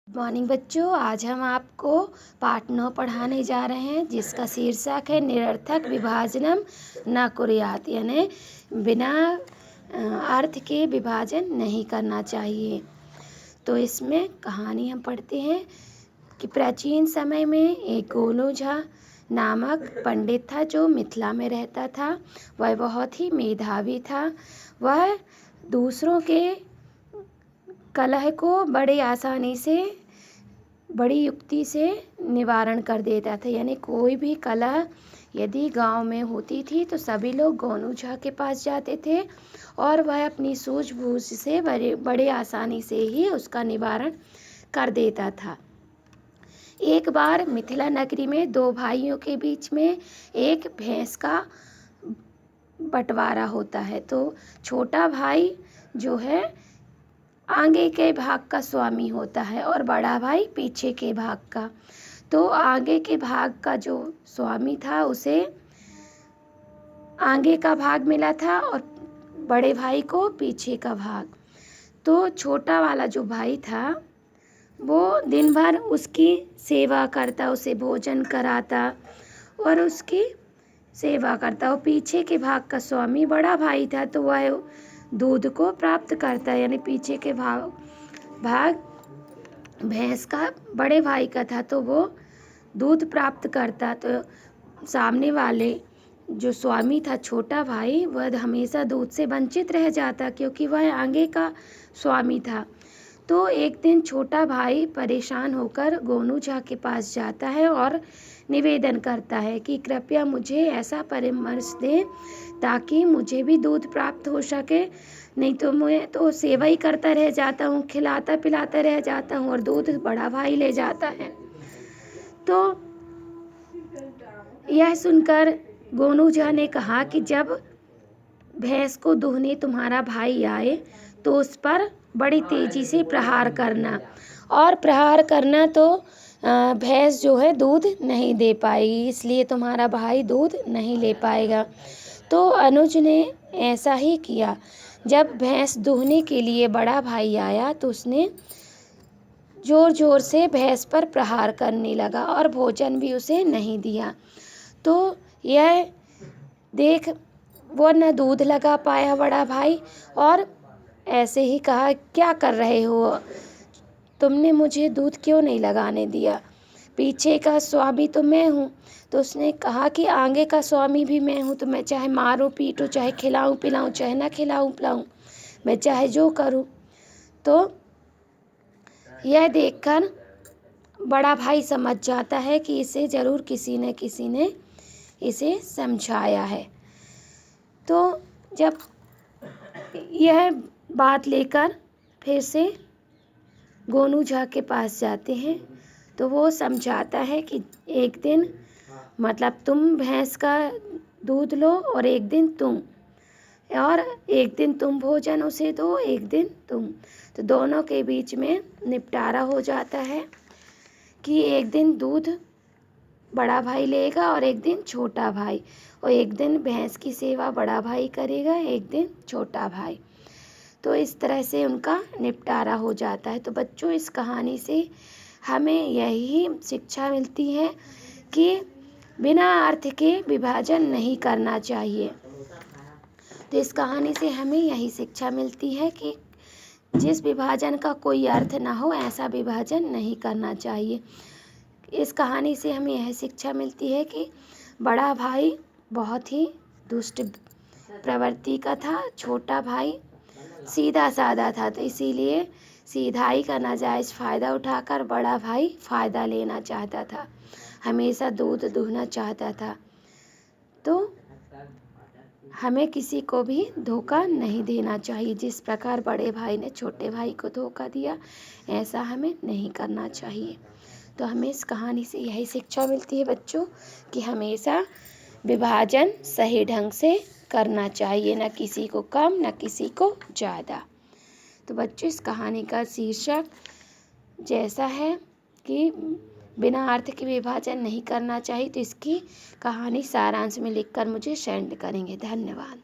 Morning बच्चों, आज हम आपको पाठ 9 पढ़ाने जा रहे हैं, जिसका शीर्षक है निरर्थक विभाजनम न कुर्यात्, यानी बिना अर्थ के विभाजन नहीं करना चाहिए। तो इसमें कहानी हम पढ़ते हैं कि प्राचीन समय में एक गोनू झा नामक पंडित था जो मिथिला में रहता था। वह बहुत ही मेधावी था। वह दूसरों के कलह को बड़ी आसानी से बड़ी युक्ति से निवारण कर देता था। यानी कोई भी कलह यदि गांव में होती थी तो सभी लोग गोनू झा के पास जाते थे और वह अपनी सूझबूझ से बड़े आसानी से ही उसका निवारण कर देता था। एक बार मिथिला नगरी में दो भाइयों के बीच में एक भैंस का बंटवारा होता है। तो छोटा भाई जो है आगे के भाग का स्वामी होता है और बड़ा भाई पीछे के भाग का। तो आगे के भाग का जो स्वामी था उसे आगे का भाग मिला था और बड़े भाई को पीछे का भाग। तो छोटा वाला जो भाई था वो दिन भर उसकी सेवा करता, उसे भोजन कराता और उसकी सेवा करता। और पीछे के भाग का स्वामी बड़ा भाई था तो वह दूध को प्राप्त करता, यानी पीछे के भाग भैंस का बड़े भाई का था तो वो दूध प्राप्त करता। तो सामने वाले जो स्वामी था छोटा भाई, वह हमेशा दूध से वंचित रह जाता क्योंकि वह आगे का स्वामी था। तो एक दिन छोटा भाई परेशान होकर गोनू झा के पास जाता है और निवेदन करता है कि कृपया मुझे ऐसा परामर्श दें ताकि मुझे भी दूध प्राप्त हो सके, नहीं तो मैं तो सेवा ही करता रह जाता हूँ, खिलाता पिलाता रह जाता हूँ और दूध बड़ा भाई ले जाता है। तो यह सुनकर गोनू झा ने कहा कि जब भैंस को दूहने तुम्हारा भाई आए तो उस पर बड़ी तेजी से प्रहार करना, और प्रहार करना तो भैंस जो है दूध नहीं दे पाएगी, इसलिए तुम्हारा भाई दूध नहीं ले पाएगा। तो अनुज ने ऐसा ही किया। जब भैंस दूहने के लिए बड़ा भाई आया तो उसने जोर जोर से भैंस पर प्रहार करने लगा और भोजन भी उसे नहीं दिया। तो यह देख वो न दूध लगा पाया बड़ा भाई और ऐसे ही कहा, क्या कर रहे हो, तुमने मुझे दूध क्यों नहीं लगाने दिया, पीछे का स्वामी तो मैं हूँ। तो उसने कहा कि आगे का स्वामी भी मैं हूँ, तो मैं चाहे मारूं पीटूं, चाहे खिलाऊं पिलाऊं, चाहे ना खिलाऊं पिलाऊं, मैं चाहे जो करूं। तो यह देखकर बड़ा भाई समझ जाता है कि इसे ज़रूर किसी न किसी ने इसे समझाया है। तो जब यह बात लेकर फिर से गोनू झा के पास जाते हैं तो वो समझाता है कि एक दिन मतलब तुम भैंस का दूध लो और एक दिन तुम, और एक दिन तुम भोजन उसे दो, एक दिन तुम। तो दोनों के बीच में निपटारा हो जाता है कि एक दिन दूध बड़ा भाई लेगा और एक दिन छोटा भाई, और एक दिन भैंस की सेवा बड़ा भाई करेगा, एक दिन छोटा भाई। तो इस तरह से उनका निपटारा हो जाता है। तो बच्चों, इस कहानी से हमें यही शिक्षा मिलती है कि बिना अर्थ के विभाजन नहीं करना चाहिए। तो इस कहानी से हमें यही शिक्षा मिलती है कि जिस विभाजन का कोई अर्थ ना हो ऐसा विभाजन नहीं करना चाहिए। इस कहानी से हमें यह शिक्षा मिलती है कि बड़ा भाई बहुत ही दुष्ट प्रवृत्ति का था, छोटा भाई सीधा साधा था, तो इसीलिए सीधाई का नाजायज़ फ़ायदा उठाकर बड़ा भाई फ़ायदा लेना चाहता था, हमेशा दूध दूहना चाहता था। तो हमें किसी को भी धोखा नहीं देना चाहिए। जिस प्रकार बड़े भाई ने छोटे भाई को धोखा दिया, ऐसा हमें नहीं करना चाहिए। तो हमें इस कहानी से यही शिक्षा मिलती है बच्चों कि हमेशा विभाजन सही ढंग से करना चाहिए, न किसी को कम न किसी को ज़्यादा। तो बच्चों, इस कहानी का शीर्षक जैसा है कि बिना अर्थ के विभाजन नहीं करना चाहिए, तो इसकी कहानी सारांश में लिखकर मुझे सेंड करेंगे। धन्यवाद।